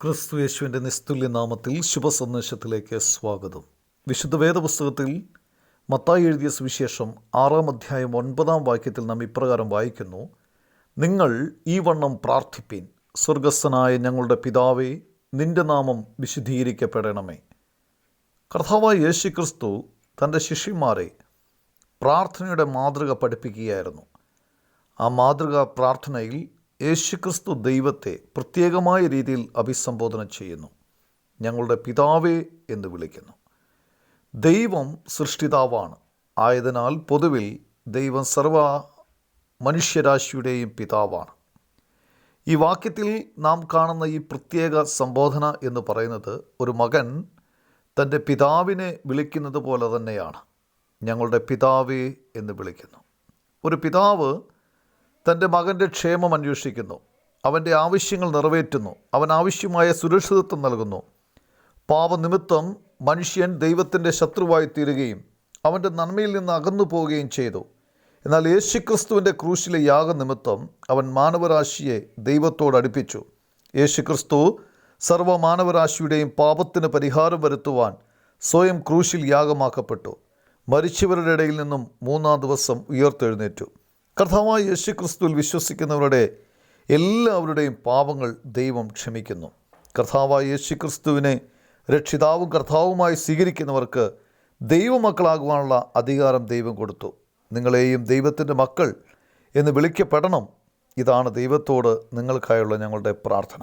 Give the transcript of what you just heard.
ക്രിസ്തു യേശുവിൻ്റെ നിസ്തുല്യ നാമത്തിൽ ശുഭസന്ദേശത്തിലേക്ക് സ്വാഗതം. വിശുദ്ധ വേദപുസ്തകത്തിൽ മത്തായി എഴുതിയ സുവിശേഷം 6-ാം അധ്യായം 9-ാം വാക്യത്തിൽ നാം ഇപ്രകാരം വായിക്കുന്നു: നിങ്ങൾ ഈ വണ്ണം പ്രാർത്ഥിപ്പീൻ, സ്വർഗസ്ഥനായ ഞങ്ങളുടെ പിതാവേ, നിന്റെ നാമം വിശുദ്ധീകരിക്കപ്പെടണമേ. കർത്താവായ യേശു ക്രിസ്തു തൻ്റെ ശിഷ്യന്മാരെ പ്രാർത്ഥനയുടെ മാതൃക പഠിപ്പിക്കുകയായിരുന്നു. ആ മാതൃകാ പ്രാർത്ഥനയിൽ യേശുക്രിസ്തു ദൈവത്തെ പ്രത്യേകമായ രീതിയിൽ അഭിസംബോധന ചെയ്യുന്നു. ഞങ്ങളുടെ പിതാവേ എന്ന് വിളിക്കുന്നു. ദൈവം സൃഷ്ടിതാവാണ്. ആയതിനാൽ പൊതുവിൽ ദൈവം സർവ മനുഷ്യരാശിയുടെയും പിതാവാണ്. ഈ വാക്യത്തിൽ നാം കാണുന്ന ഈ പ്രത്യേക സംബോധന എന്ന് പറയുന്നത് ഒരു മകൻ തൻ്റെ പിതാവിനെ വിളിക്കുന്നത് പോലെ തന്നെയാണ്. ഞങ്ങളുടെ പിതാവേ എന്ന് വിളിക്കുന്നു. ഒരു പിതാവ് തൻ്റെ മകൻ്റെ ക്ഷേമം അന്വേഷിക്കുന്നു, അവൻ്റെ ആവശ്യങ്ങൾ നിറവേറ്റുന്നു, അവൻ ആവശ്യമായ സുരക്ഷിതത്വം നൽകുന്നു. പാപനിമിത്തം മനുഷ്യൻ ദൈവത്തിൻ്റെ ശത്രുവായി തീരുകയും അവൻ്റെ നന്മയിൽ നിന്ന് അകന്നു പോവുകയും ചെയ്തു. എന്നാൽ യേശുക്രിസ്തുവിൻ്റെ ക്രൂശിലെ യാഗനിമിത്തം അവൻ മാനവരാശിയെ ദൈവത്തോട് അടുപ്പിച്ചു. യേശുക്രിസ്തു സർവ്വമാനവരാശിയുടെയും പാപത്തിന് പരിഹാരം വരുത്തുവാൻ സ്വയം ക്രൂശിൽ യാഗമാക്കപ്പെട്ടു. മരിച്ചവരുടെ ഇടയിൽ നിന്നും 3-ാം ദിവസം ഉയർത്തെഴുന്നേറ്റു. കർത്താവായ യേശുക്രിസ്തുവിൽ വിശ്വസിക്കുന്നവരുടെ എല്ലാവരുടെയും പാപങ്ങൾ ദൈവം ക്ഷമിക്കുന്നു. കർത്താവായ യേശുക്രിസ്തുവിനെ രക്ഷിതാവും കർത്താവുമായി സ്വീകരിക്കുന്നവർക്ക് ദൈവമക്കളാകുവാനുള്ള അധികാരം ദൈവം കൊടുത്തു. നിങ്ങളെയും ദൈവത്തിൻ്റെ മക്കൾ എന്ന് വിളിക്കപ്പെടണം. ഇതാണ് ദൈവത്തോട് നിങ്ങൾക്കായുള്ള ഞങ്ങളുടെ പ്രാർത്ഥന.